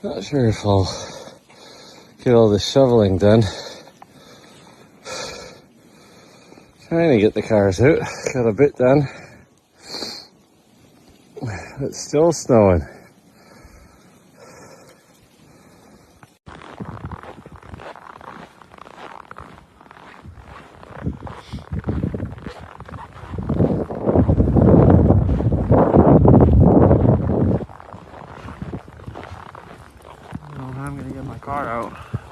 Not sure if I'll get all the shoveling done. Trying to get the cars out. Got a bit done. It's still snowing. I'm gonna get my car out.